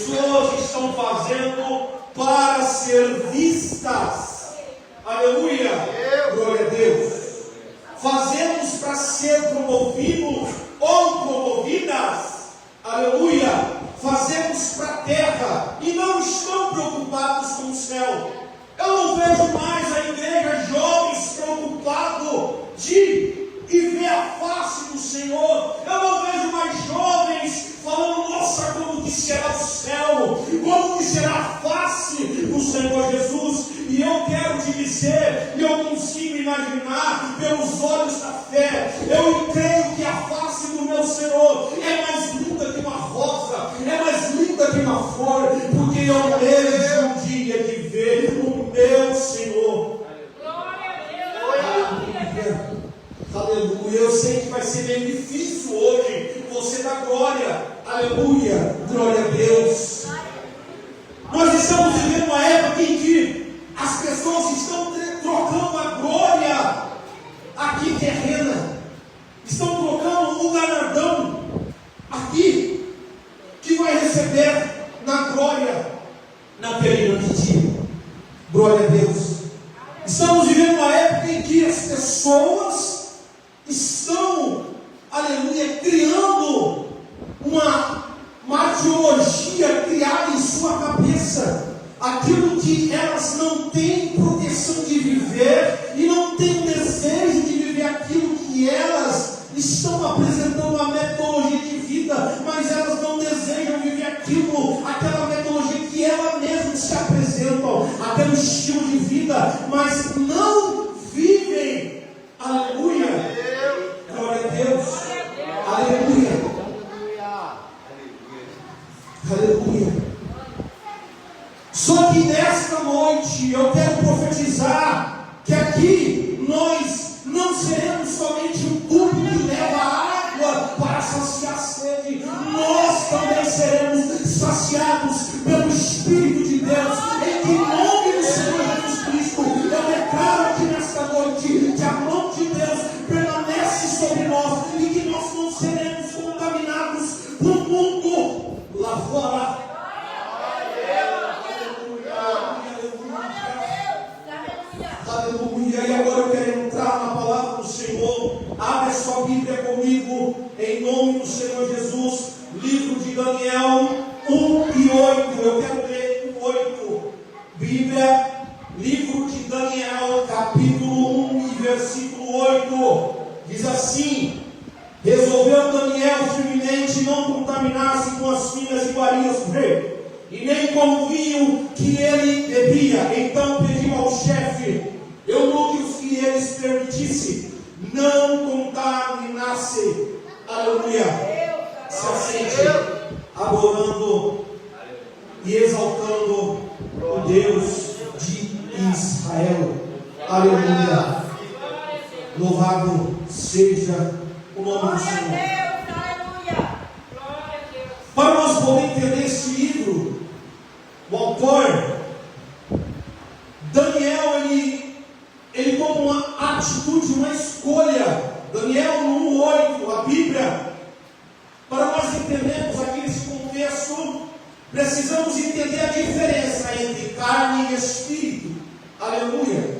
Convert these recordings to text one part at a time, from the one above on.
pessoas estão fazendo para ser vistas. Aleluia, glória a Deus. Fazemos para ser promovidos ou promovidas. Aleluia. Fazemos para a terra e não estão preocupados com o céu. Eu não vejo mais a igreja jovens preocupados de ver a face do Senhor. Eu não vejo mais jovens falando: nossa, como que será o céu? Como que será a face do Senhor Jesus? E eu quero te dizer, e eu consigo imaginar pelos olhos da fé, eu creio que a face do meu Senhor é mais linda que uma rosa, é mais linda que uma flor, porque eu vejo um dia de ver o meu Senhor. Glória a Deus. Aleluia. Eu sei que vai ser bem difícil hoje você dar glória. Aleluia. Glória a Deus. Nós estamos vivendo uma época em que as pessoas estão trocando a glória aqui terrena. Estão trocando o galardão aqui que vai receber na glória naquele grande dia. Glória a Deus. Estamos vivendo uma época em que as pessoas estão, aleluia, criando uma ideologia criada em sua cabeça, aquilo que elas não têm proteção de viver e não têm desejo de viver aquilo que elas estão apresentando uma metodologia de vida, mas elas não desejam viver aquela metodologia que elas mesmas se apresentam, aquele estilo de vida, mas não vivem. Aleluia. Glória a Deus. Aleluia. Aleluia. Só que nesta noite eu quero profetizar que aqui nós não seremos somente um grupo que leva água para saciar a sede. Nós também seremos saciados pelo Espírito de Deus. Em nome do Senhor Jesus Cristo, eu declaro aqui nesta noite que a mão de Deus permanece sobre nós e que nós não seremos contaminados por um mundo lá fora. Aleluia. E agora eu quero entrar na palavra do Senhor. Abre a sua Bíblia comigo, em nome do Senhor Jesus. Livro de Daniel 1 e 8. Eu quero ler o 8. Bíblia, livro de Daniel, capítulo 1 e versículo 8. Diz assim: resolveu Daniel firmemente não contaminar-se com as finas iguarias do rei, e nem com o vinho que ele bebia. Então pediu ao chefe eunucos que eles permitisse não contaminasse. Aleluia. Se assente, adorando e exaltando o Deus de Israel. Aleluia. Louvado seja o nome do Senhor. Para nós poder entender esse livro, o autor Daniel, ele toma uma atitude, uma escolha. Daniel 1:8, a Bíblia. Para nós entendermos aqui nesse contexto, precisamos entender a diferença entre carne e espírito. Aleluia.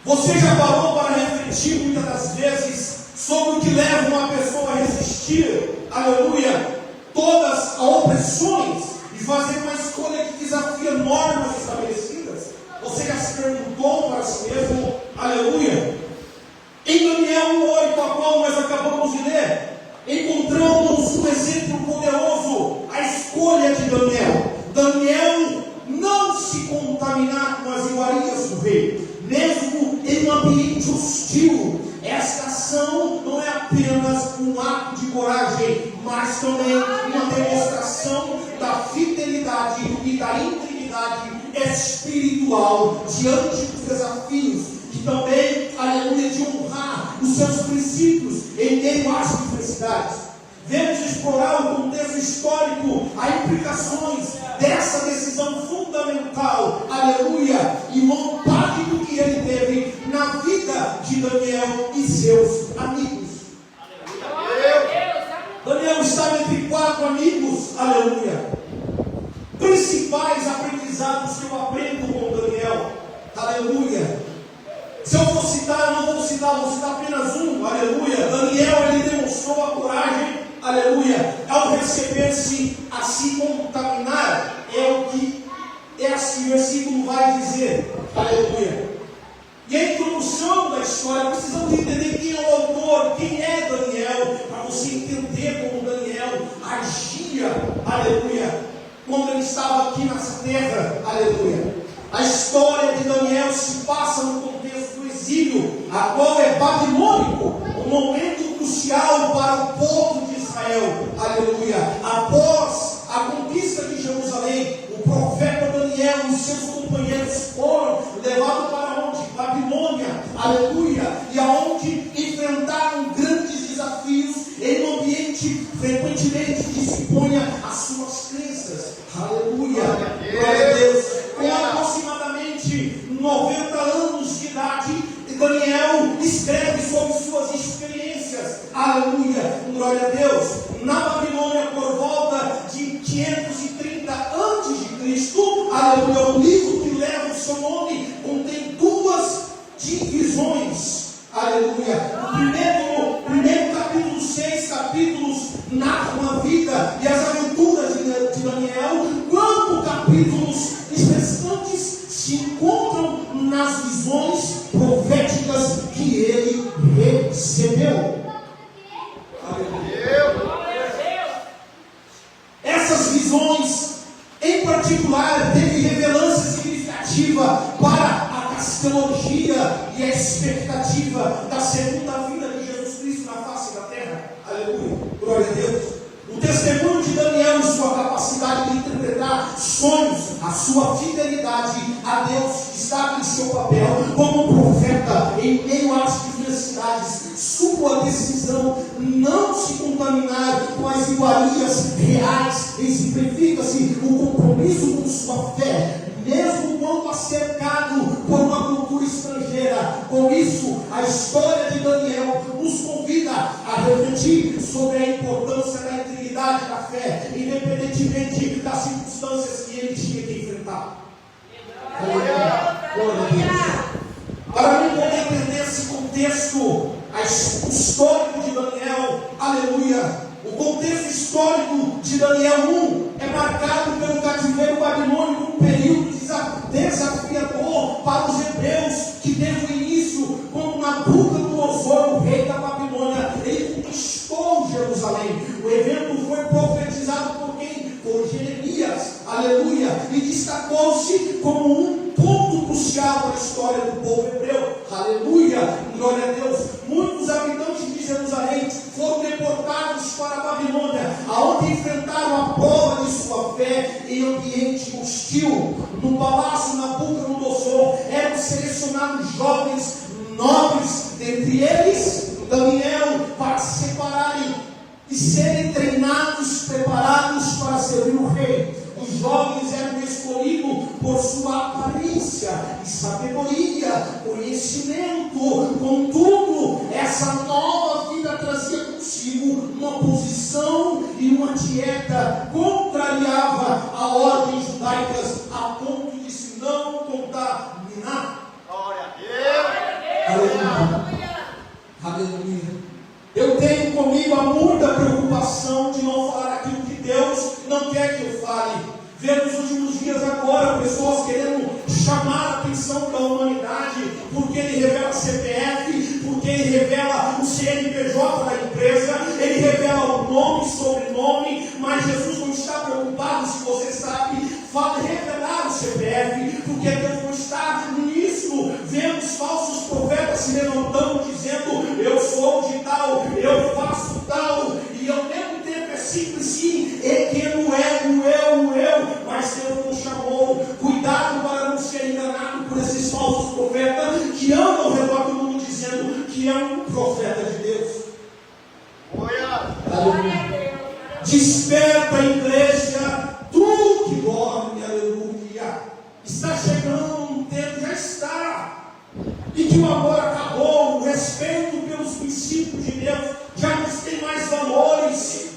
Você já parou para refletir muitas das vezes sobre o que leva uma pessoa a resistir, aleluia, todas as opressões e fazer uma escolha que desafia normas estabelecidas? Você já se perguntou para si mesmo, aleluia? Em Daniel 1:8, a qual nós acabamos de ler, encontramos um exemplo poderoso, a escolha de Daniel. Daniel não se contaminar com as iguarias do rei, mesmo em um ambiente hostil. Esta ação não é apenas um ato de coragem, mas também uma demonstração da fidelidade e da integridade espiritual diante dos desafios, e também, aleluia, de honrar os seus princípios em meio às adversidades. Vamos explorar o contexto histórico, as implicações dessa decisão fundamental, aleluia, e o impacto que ele teve na vida de Daniel e seus amigos. Daniel estava entre 4 amigos, aleluia. aprendizados que eu aprendo com Daniel. Aleluia. Se eu for citar, não vou citar apenas um. Aleluia. Daniel, ele demonstrou a coragem, aleluia, ao receber-se a se contaminar. É o que esse versículo vai dizer. Aleluia. E a introdução da história, precisamos entender quem é o autor, quem é Daniel, para você entender como Daniel agia, aleluia, quando ele estava aqui nessa terra, aleluia. A história de Daniel se passa no contexto do exílio, a qual é babilônico, um momento crucial para o povo de Israel, aleluia. Após a conquista de Jerusalém, o profeta Daniel e seus companheiros foram levados para onde? Babilônia, aleluia, e aonde enfrentaram grandes desafios em um ambiente frequentemente que se expunha às suas crenças, aleluia, glória a Deus. Com aproximadamente 90 anos de idade, Daniel escreve sobre suas experiências, aleluia, glória a Deus, na Babilônia por volta de 530 a.C., aleluia. O livro que leva o seu nome contém duas divisões, aleluia. O primeiro capítulo, 6 capítulos, narram a vida e as aventuras de Daniel, quanto capítulos restantes se encontram nas visões proféticas que ele recebeu. Essas visões, em particular, teve relevância significativa para a castologia e a expectativa da segunda vinda de Jesus Cristo na face da terra. Aleluia, glória a Deus. O testemunho de Daniel e sua capacidade de interpretar sonhos, a sua fidelidade a Deus, estava em seu papel como profeta em meio às diversidades. Sua decisão não se contaminar com as iguarias reais exemplifica-se o compromisso com sua fé, mesmo quando cercado por uma cultura estrangeira. Com isso, a história de Daniel nos convida a refletir sobre a importância da integridade da fé, independentemente das circunstâncias que ele tinha que enfrentar. Glória a Deus. Para não poder entender esse contexto histórico de Daniel, aleluia, o contexto histórico de Daniel 1 é marcado pelo cativeiro babilônico, um período desafiador para os hebreus, que teve o início quando Nabucodonosor, o rei da Babilônia, ele conquistou Jerusalém. O evento foi profetizado por quem? Por Jeremias, aleluia, e destacou-se como um ponto crucial para a história do povo hebreu, aleluia, glória a Deus. Muitos habitantes de Jerusalém foram deportados para a Babilônia, aonde enfrentaram a prova de sua fé em ambiente hostil. No palácio Nabucodonosor eram selecionados jovens nobres, dentre eles Daniel, para se separarem e serem treinados, preparados para servir o rei. Os jovens eram escolhidos por sua aparência e sabedoria, conhecimento. Contudo, essa nova vida trazia consigo uma posição e uma dieta contrariava a ordem judaica a ponto de se não contaminar. Glória a Deus! Aleluia! Aleluia! Eu tenho comigo muita preocupação de não falar aquilo que Deus não quer que eu fale. Vemos nos últimos dias agora pessoas querendo chamar a atenção da humanidade, porque ele revela CPF, porque ele revela o CNPJ da empresa, ele revela o nome e sobrenome, mas Jesus não está preocupado, se você sabe, revelar o CPF, porque Deus não está nisso. Vemos falsos profetas se levantando, dizendo: eu sou de tal, eu faço tal, e ao mesmo tempo é simples sim, é que o eu, mas Deus nos chamou. Cuidado para não ser enganado por esses falsos profetas que andam ao redor do mundo dizendo que é um profeta de Deus. Aleluia. Desperta a igreja, tu que dorme, aleluia. Está chegando um tempo, já está, e que o amor acabou, o respeito pelos princípios de Deus já não tem mais valores.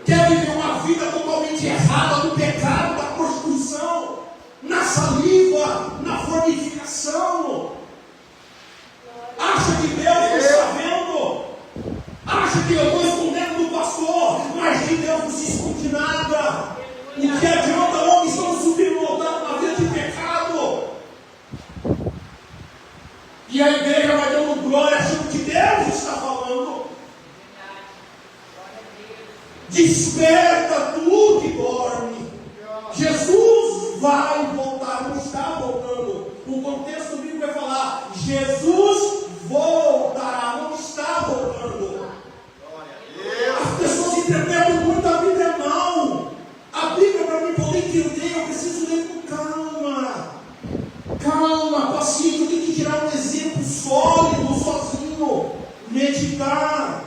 Quer viver uma vida totalmente errada, no pecado, da prostituição, na E a igreja vai dando glória achando que Deus está falando. Desperta tu que dorme. Jesus vai voltar, não está voltando. O contexto bíblico vai falar: Jesus voltará, não está voltando. As pessoas interpretam muito a Bíblia mal. A Bíblia, para mim poder entender, eu preciso ler com calma. Calma, paciente, eu tenho que tirar um exemplo sólido, sozinho, meditar.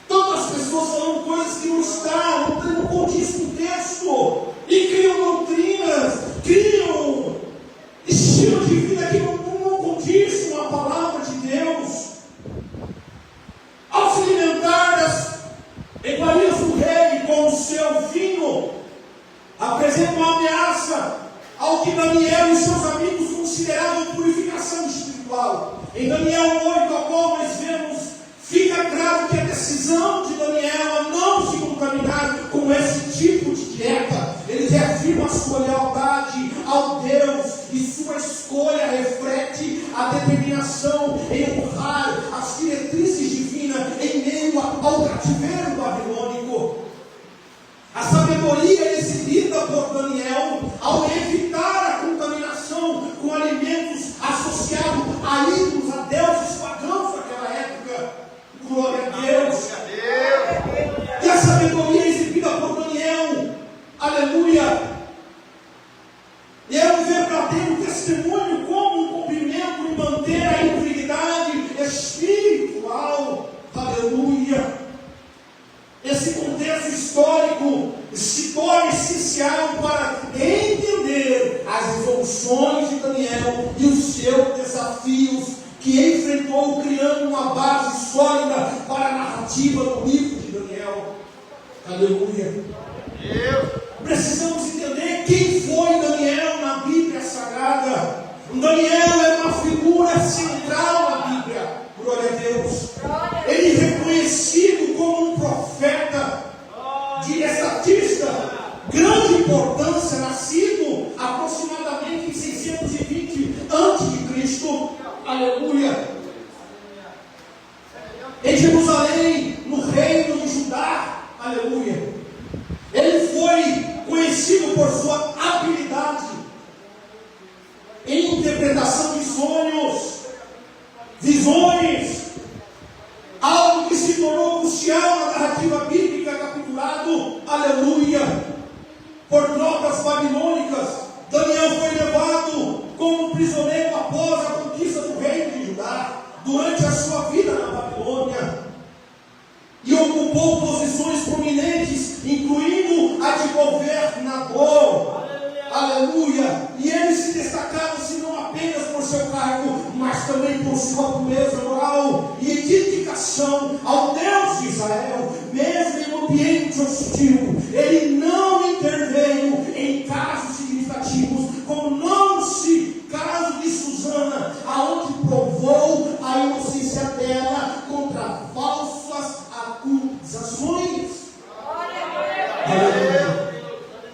Tantas pessoas falando coisas que não estão, não condiz com o texto, e criam doutrinas, criam estilo de vida que não condiz com a palavra de Deus. Ao se alimentar das iguarias do rei com o seu vinho, apresenta uma ameaça ao que Daniel e seus amigos consideravam purificação espiritual. Em Daniel 8, a qual nós vemos, fica claro que a decisão de Daniel a não se contaminar com esse tipo de dieta, ele reafirma a sua lealdade ao Deus, e sua escolha reflete a determinação em honrar as diretrizes divinas em meio ao cativeiro babilônico. A sabedoria exibida por Daniel ao evitar a contaminação com alimentos associados a ídolos, a deuses pagãos daquela época. Glória a Deus. E a sabedoria exibida por Daniel, aleluia, é um verdadeiro testemunho como um cumprimento em manter a integridade espiritual. Aleluia. Esse contexto histórico se torna essencial para entender as evoluções de Daniel e os seus desafios que enfrentou, criando uma base sólida para a narrativa do livro de Daniel. Aleluia. Precisamos entender quem foi Daniel na Bíblia Sagrada. Daniel é uma figura central na Bíblia. Glória a Deus. Ele é reconhecido como um profeta de estatista, grande importância, nascido aproximadamente em 620 a.C. Aleluia. Em Jerusalém, no reino de Judá. Aleluia. Ele foi conhecido por sua habilidade em interpretação de sonhos, visões, algo que se tornou crucial na narrativa bíblica, capturado, aleluia, por tropas babilônicas. Daniel foi levado como prisioneiro após a conquista do reino de Judá, durante a sua vida na Babilônia, e ocupou posições prominentes, incluindo a de governador. Aleluia. E ele se destacava, se não apenas por seu cargo, mas também por sua pureza moral e dedicação ao Deus de Israel. Mesmo em um ambiente hostil, ele não interveio em casos significativos, como não-se caso de Susana, aonde provou a inocência dela contra falsas acusações. Aleluia.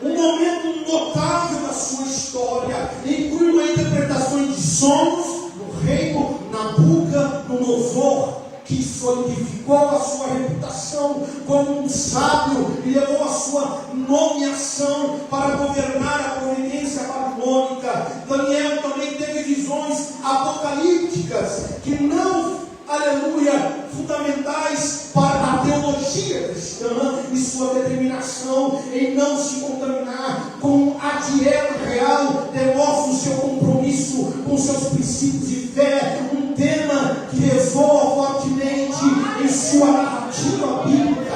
Um momento notável da sua história inclui uma interpretação de sonhos no reino Nabucodonosor, que solidificou a sua reputação como um sábio e levou a sua nomeação para governar a província babilônica. Daniel também teve visões apocalípticas que não, aleluia, fundamentais para a teologia cristã e sua determinação em não se contaminar com a dieta real, demonstra o seu compromisso com seus princípios de fé, um tema que ressoa fortemente em sua narrativa bíblica.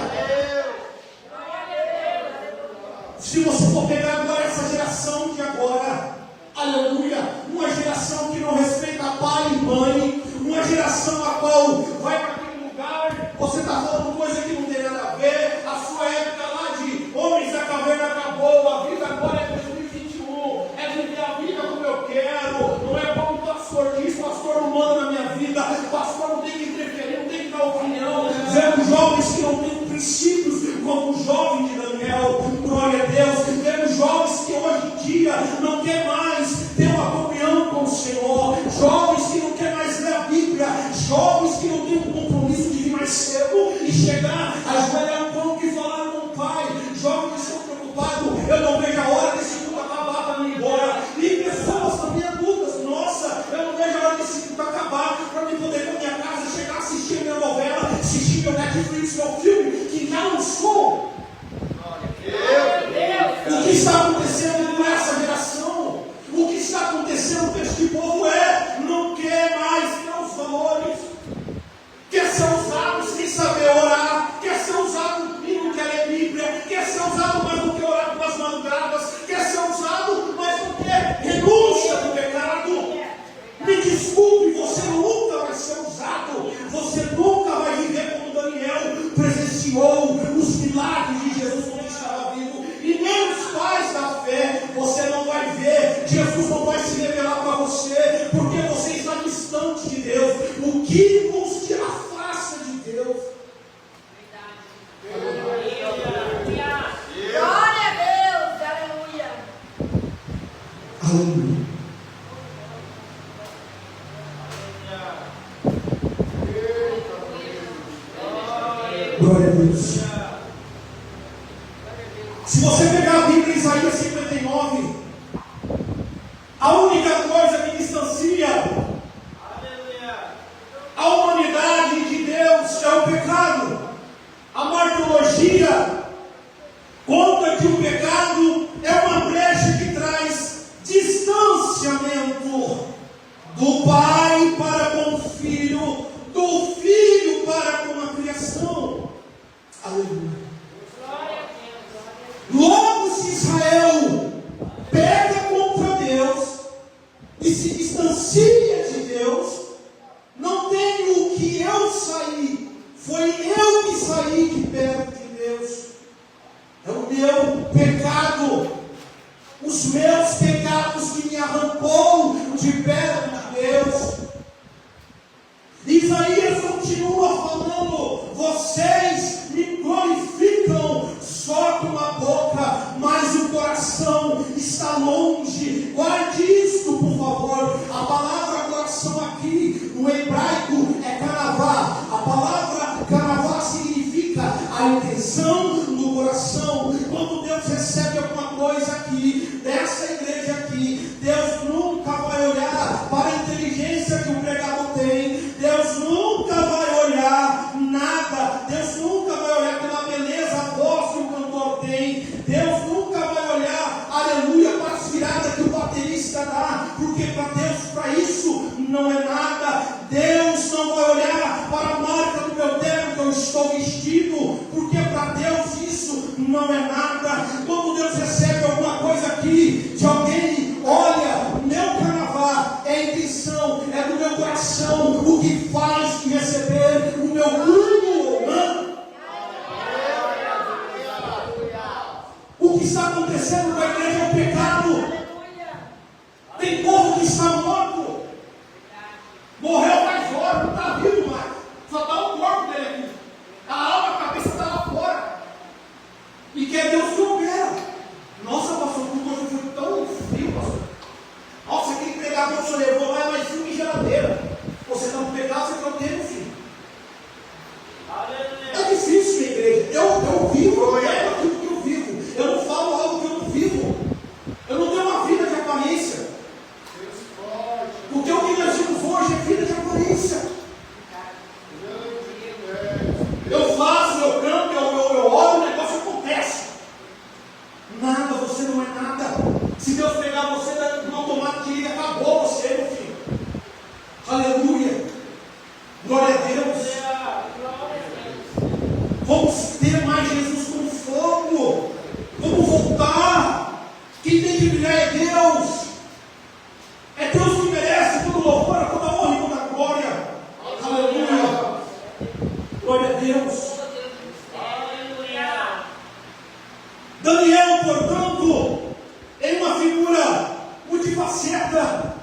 Se você for pegar agora essa geração de agora, aleluia, uma geração que não respeita pai e mãe, uma geração a qual vai para aquele lugar, você está falando coisa que não tem nada a ver, a sua época lá de homens da caverna acabou, a vida agora é 2021, é viver a vida como eu quero, não é como o pastor diz, pastor não manda na minha vida, pastor não tem que interferir, não tem que dar opinião. Vemos jovens que não têm princípios, como o jovem de Daniel, glória a Deus. Vemos jovens que hoje em dia não quer mais ter uma comunhão com o Senhor, jovens que não quer mais ler a Bíblia Jesus não vai se revelar para você, porque você está distante de Deus. O que nos te afasta de Deus? Glória a Deus, aleluia. Aleluia. Glória a Deus. Se você pegar a Bíblia, Isaías 59, a única coisa que distancia a humanidade de Deus é o pecado. A martologia conta que o pecado é uma brecha que traz distanciamento do pai para com o filho, do filho para com a criação. Aleluia. Logo, se Israel peca contra Deus e se distancia de Deus, não tem o que eu saí, foi eu que saí de perto de Deus. É o meu pecado, os meus pecados que me arrancou de perto de Deus. Isaías continua falando: vocês me glorificam só com a boca, mas o coração está longe. Guarde isso, por favor. A palavra coração aqui no hebraico é canavá. A palavra canavá significa a intenção do coração. Quando Deus recebe alguma coisa aqui, dessa igreja aqui, Deus nunca vai olhar para a inteligência que o pregador tem. Deus nunca vai olhar nada. Deus nunca vai olhar pela beleza, a voz que o cantor tem. Deus nunca vai olhar, aleluia, para as viradas que o baterista dá, porque para Deus, para isso, não é nada. Deus não vai olhar para a marca do meu terno que eu estou vestido, porque para Deus isso não é nada. Quando Deus recebe alguma coisa aqui de alguém, olha, o meu carnaval é a intenção, é do meu coração, o que faz de receber o meu culto humano. O que está acontecendo com a igreja é o pecado. Tem povo que está morto. Morreu faz horas, não está vivo mais. Só está o corpo dele aqui. A alma, a cabeça está lá fora. E quer Deus que opera. Nossa, pastor, o culto hoje foi tão frio, pastor. Nossa, aquele pregador que o senhor levou lá é mais frio que geladeira. Você está no pecado, você está tendo filho. É difícil, minha igreja. Eu vivo, eu quero aquilo que eu vivo. Eu não falo algo que eu não vivo. Eu não tenho uma vida de aparência. Porque o que nós temos hoje é vida de aparência. Eu faço, eu canto, eu oro, o negócio acontece. Nada, você não é nada. Se Deus pegar você no automático, ele acabou você, meu filho. Aleluia. Glória a Deus. Vamos ter mais Jesus com fogo. Vamos voltar. Quem tem que brilhar é Deus. É Deus que merece todo louvor, toda honra e toda glória. Aleluia. Glória a Deus. Daniel, portanto, é uma figura multifaceta,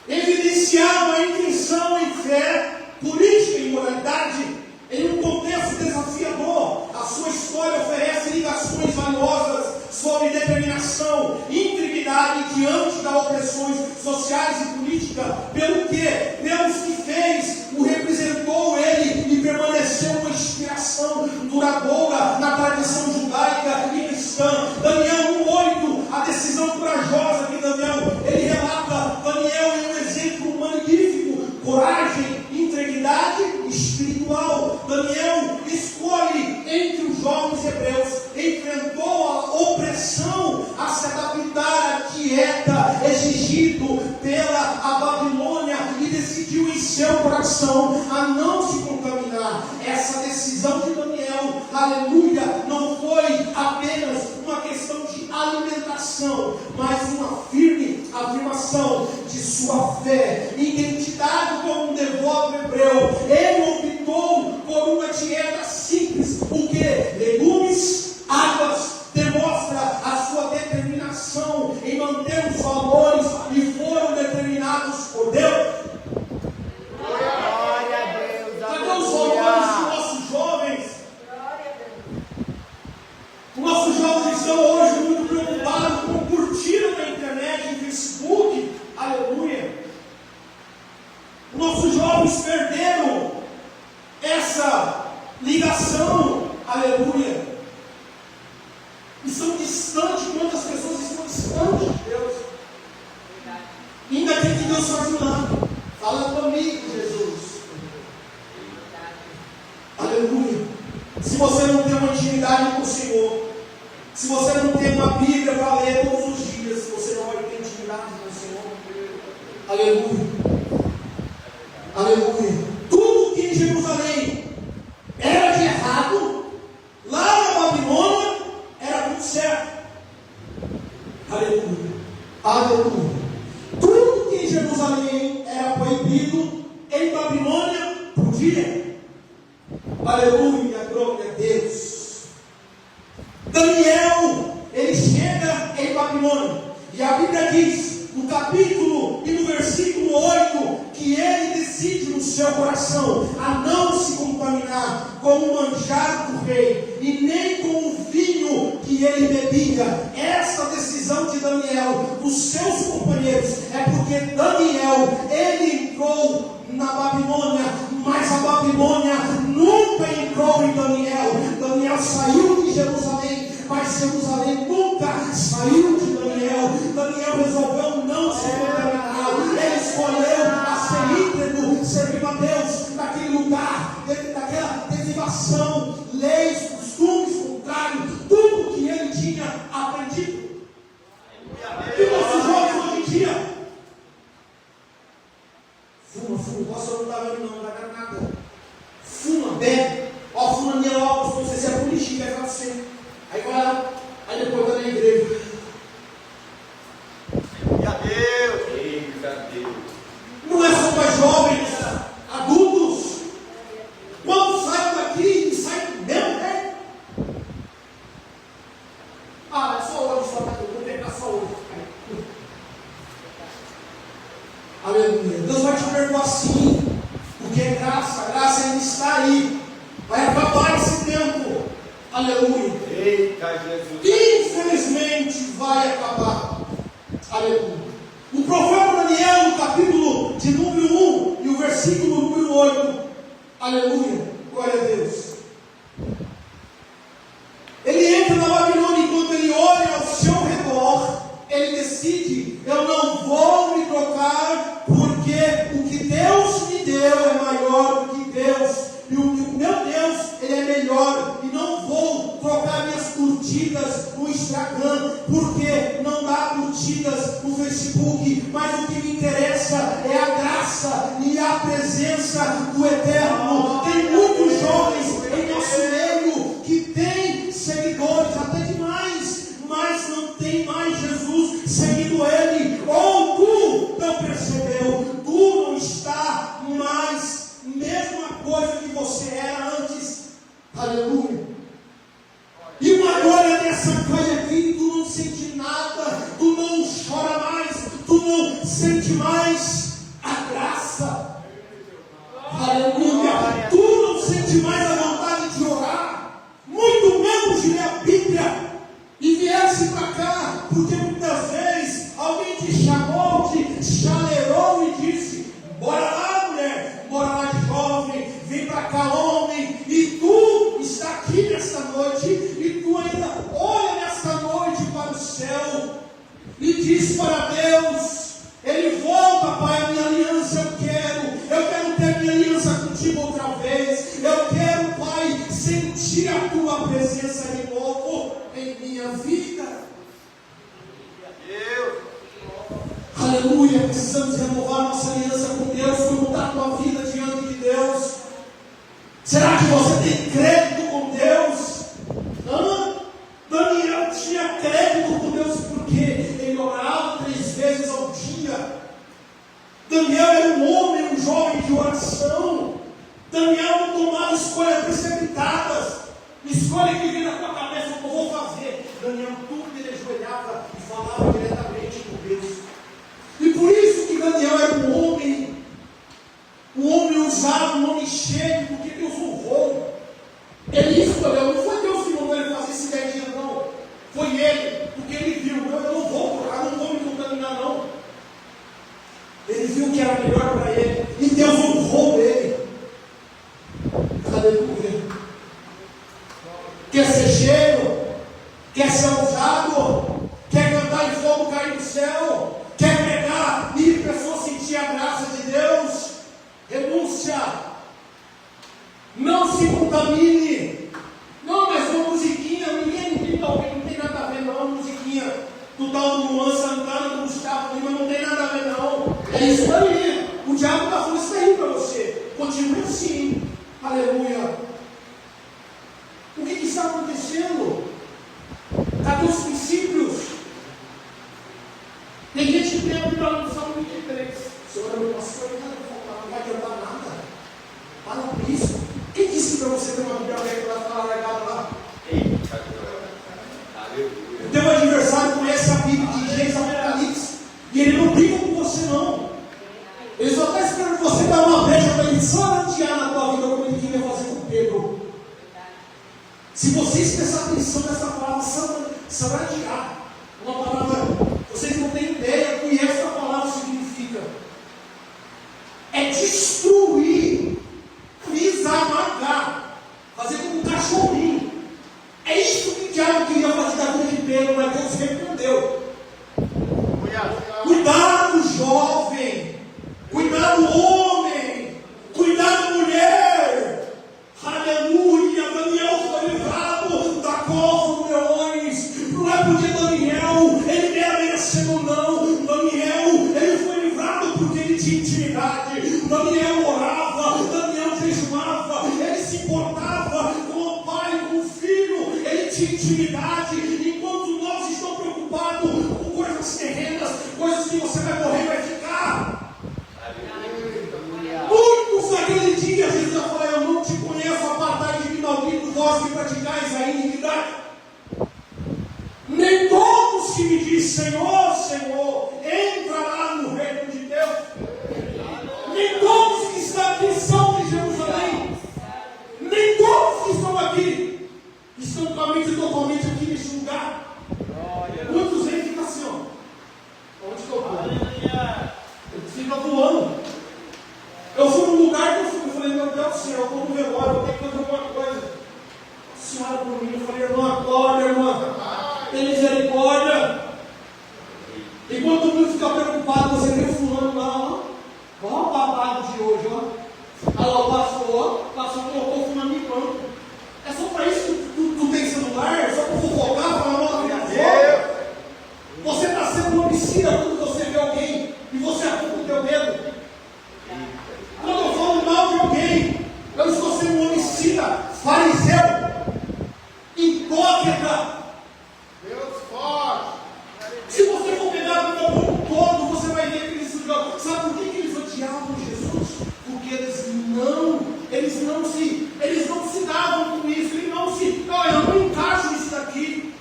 evidenciava a intenção em fé, política e moralidade, em um contexto desafiador. A sua história oferece ligações valiosas sobre determinação e integridade diante das opressões sociais e políticas, pelo que Deus que fez, o representou ele e permaneceu uma inspiração duradoura na tradição judaica e cristã. Daniel 1:8, a decisão corajosa que ele relata. Daniel é um exemplo magnífico, coragem, integridade espiritual. Daniel escolhe entre os jovens hebreus, enfrentou a opressão, a se adaptar à dieta exigido pela a Babilônia e decidiu em seu coração a não se contaminar. Essa decisão de Daniel, aleluia, não foi apenas uma questão de alimentação, mas uma firme afirmação de sua fé, identidade como um devoto hebreu. Ele optou por uma dieta simples, o que? Legumes, águas, demonstra a sua determinação em manter os valores e judeus perderam essa ligação, aleluia. Estão distantes, quantas pessoas estão distantes de Deus? E ainda tem que Deus faz um lado. Fala comigo, Jesus. Aleluia. Se você não tem uma intimidade com o Senhor, se você não tem uma Bíblia para ler todos os dias, você não vai ter intimidade com o Senhor. Aleluia. Aleluia. Tudo que em Jerusalém era de errado, lá na Babilônia era tudo certo. Aleluia. Aleluia. Tudo que em Jerusalém era proibido, em Babilônia podia. Aleluia, glória a Deus. Daniel, ele chega em Babilônia, e a Bíblia diz, no capítulo e no versículo 8, que ele decide no seu coração a não se contaminar com o manjar do rei, e nem com o vinho que ele bebia. Essa decisão de Daniel, dos seus companheiros, é porque Daniel, ele entrou na Babilônia, mas a Babilônia nunca entrou em Daniel. Daniel saiu de Jerusalém, mas Jerusalém nunca saiu de Daniel. Daniel resolveu não se contaminar. Ele escolheu a ser íntegro, servindo a Deus naquele lugar, daquela derivação, leis, costumes contrários, tudo que ele tinha aprendido. E nossos jovens hoje em dia fuma, nossa, eu não está vendo não vai dar nada. Fuma, bebe. Ó, fulaninha lá, não sei se é política, vai ficar assim. Aí vai lá, aí depois vai na igreja. E a Deus. Eita Deus. Não é só para jovens, adultos. Quando sai daqui, sai mesmo, né? Ah, é só hoje, só daqui, eu vou pegar só hoje. Aleluia. Deus vai te perdoar sim, porque é graça, a graça ainda está aí. Vai acabar esse tempo. Aleluia. Eita Jesus. Infelizmente vai acabar. Aleluia. O profeta Daniel, no capítulo de número 1 e o versículo número 8. Aleluia. Glória a Deus. Ele entra na Babilônia, enquanto ele olha ao seu redor, ele decide: eu não vou me trocar, porque o que Deus me deu é maior do que Deus. E o meu Deus, ele é melhor. E não vou trocar minhas curtidas no Instagram, porque não dá curtidas no Facebook. Mas o que me interessa é a graça e a presença do Eterno. Tem muitos jovens em nosso meio que têm seguidores, até demais, mas não tem mais Jesus seguindo ele. Ou tu não percebeu, tu não está mais mesma coisa que você era antes. Aleluia. E uma glória dessa cai aqui, tu não sente nada, tu não chora mais, tu não sente mais a graça. Aleluia. Tu não sente mais a vontade de orar, muito menos de ler a Bíblia. E viesse para cá, porque muitas vezes alguém te chamou, te chalerou e disse: bora lá, mulher, bora lá, jovem, vem para cá, homem. E tu está aqui nesta noite, e tu ainda olha nesta noite para o céu e diz para Deus: ele volta, Pai, a minha aliança eu quero ter minha aliança contigo outra vez, eu quero, Pai, sentir a tua presença de novo em minha vida. Deus. Aleluia. Precisamos renovar nossa aliança com Deus, mudar a tua vida diante de Deus. Será que você tem crédito com Deus? Daniel tinha crédito com Deus porque ele orava 3 vezes ao dia. Daniel era um homem, um jovem de oração. Daniel não tomava escolhas precipitadas, escolha que vinha na tua cabeça, o que eu vou fazer. Daniel tudo ele ajoelhava e falava diretamente com Deus. E por isso que Daniel era um homem usado, um homem cheio, porque Deus honrou. Ele escolheu, não foi Deus que mandou ele fazer esse 10 dias, não. Foi ele, porque ele viu: eu não vou trocar, não vou me contaminar, não. Ele viu que era melhor para ele, e Deus honrou ele. quer ser usado, quer cantar em fogo cair do céu, quer pregar e pessoas sentir a graça de Deus. Renúncia. Não se contamine. Não, mas uma musiquinha, ninguém implica alguém, não tem nada a ver não, musiquinha do tal do Luan Santana, do Gustavo Lima, não tem nada a ver não. É isso aí. O diabo está falando isso aí para você. Continue assim. Aleluia. O que está acontecendo? Cadê os princípios? Tem gente que tem a Bíblia no Salmo 23. Senhor, meu pastor, não vai adiantar nada. Para com isso. Quem disse para você ter uma Bíblia aberta e vai falar largada lá? O teu adversário conhece a Bíblia de Gênesis a Apocalipse. E ele não briga com você não. Ele só está esperando você dar uma brecha para ele sarantear na tua vida como ele queria fazer com Pedro. Se vocês prestarem atenção nessa palavra sarantear, uma palavra, vocês não têm ideia do que essa palavra significa. É destruir, esmagar, fazer como um cachorrinho. É isso que o diabo queria fazer da vida de Pedro, mas Deus repreendeu. Cuidado, jovem. Cuidado, homem. Cuidado, mulher. Aleluia. Daniel foi livrado da cova dos leões. Não é porque Daniel ele era merecendo não. Daniel ele foi livrado porque ele tinha intimidade. Daniel orava, Daniel jejuava, ele se importava com o pai, com o filho, ele tinha intimidade. Enquanto nós estamos preocupados com coisas terrenas, coisas que você vai morrer e vai ficar. Muitos naquele dia, Jesus vai falar: eu não te conheço, apartai de mim, maldito vós que praticais a iniquidade. Nem todos que me dizem Senhor, Senhor, entrará no reino de Deus. Nem todos que estão aqui são de Jerusalém. Nem todos que estão aqui estão totalmente e totalmente aqui neste lugar. Muitos vêm e ficam assim, ó. Onde que eu vou? Eles ficam voando. Eu fui num lugar que eu falei: meu Deus do céu, eu vou no velório, eu tenho que fazer alguma coisa. A senhora por mim, eu falei: irmã, acorda, irmã. Tem misericórdia. Enquanto todo mundo fica preocupado, você vê fulano lá, ó. Olha o babado de hoje, ó. Olha lá o pastor colocou o fulano em campo. É só para isso que tu tem celular? É só para fofocar, falar mal da vida? Você está sendo homicida quando você vê alguém e você aponta o teu dedo. Quando eu falo mal de alguém, eu estou sendo um homicida, fariseu, hipócrita. Deus forte. Se você for pegar o meu mundo todo, você vai ver que eles odiavam. Sabe por que eles odiavam Jesus? Porque eles não se davam com isso, eles não se, eu não encaixo nisso daqui.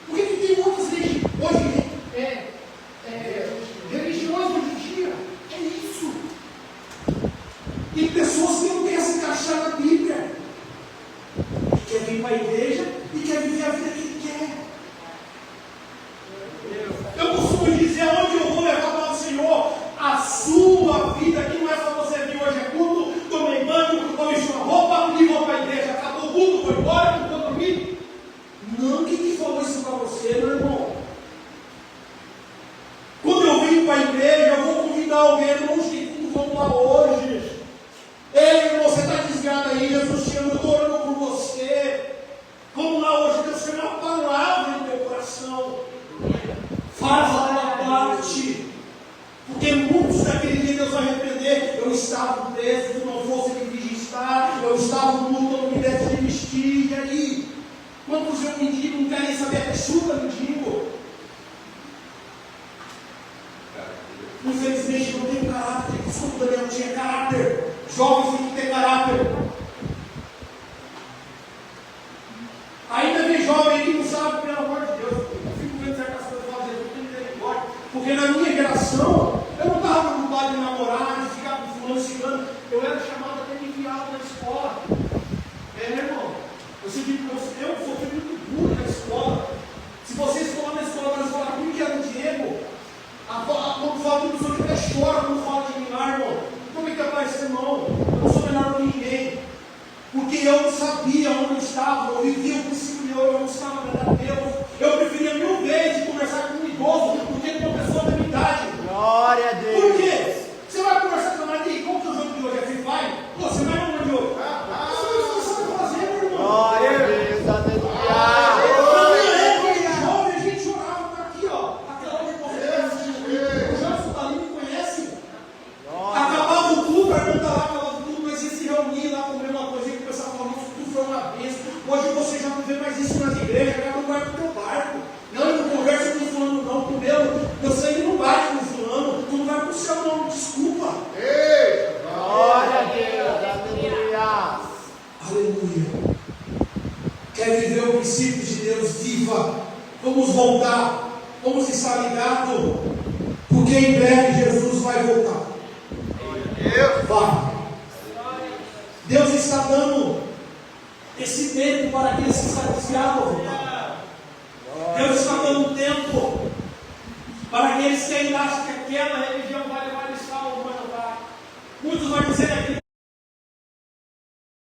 Por que tem muitas religiões hoje em dia? É isso. Tem pessoas que não querem se encaixar na Bíblia, que quer vir para a igreja e quer viver a vida que ele quer. Eu costumo dizer: onde eu vou levar a palavra do Senhor, a sua vida, que não é só você vir hoje é culto, tomei banho, vou vestir uma roupa e vou para a igreja, acabou o culto, vou embora, vou dormir. Não, quem falou isso para você, meu irmão? Quando eu venho para a igreja, eu vou convidar alguém: irmãos, que culto vamos lá hoje? Ei, irmão, você está desviado aí, Jesus te ama, eu estou orando por você. Vamos lá hoje, Deus tem uma palavra no teu coração. Faz a tua parte. Porque muitos daquele dia Deus vai repreender. Eu estava preso, tu não fosse que quis estar. Eu estava no mundo, não me desse de vestir. E aí? Quantos eu mendigo não querem saber até chuva, mendigo? Infelizmente não tenho caráter. Desculpa, Daniel, não tinha caráter. Jovens têm que ter caráter. Ainda tem jovem que não sabe, pelo amor de Deus. Eu fico vendo certas coisas e falo: Jesus, tem misericórdia. Porque na minha geração, eu não estava preocupado em namorar, de ficar com fulano, ciclano. Eu era chamado até de enviado na escola. Irmão, eu sou muito burro na escola. Se vocês for lá na escola, como que era o Diego? Quando fala de pessoa que até chora quando fala de mim lá, irmão. Como é que aparece, irmão? Eu não sou menor que ninguém. Porque eu não sabia onde eu estava, eu vivia o princípio, eu não estava agradando a Deus. vamos voltar, vamos estar ligados, porque em breve Jesus vai voltar. Vai. Deus está dando esse tempo para aqueles que estão desviados voltar. Deus está dando tempo para aqueles que ainda acham que aquela religião vai levar eles salvo, vai levar. Muitos vão dizer aqui.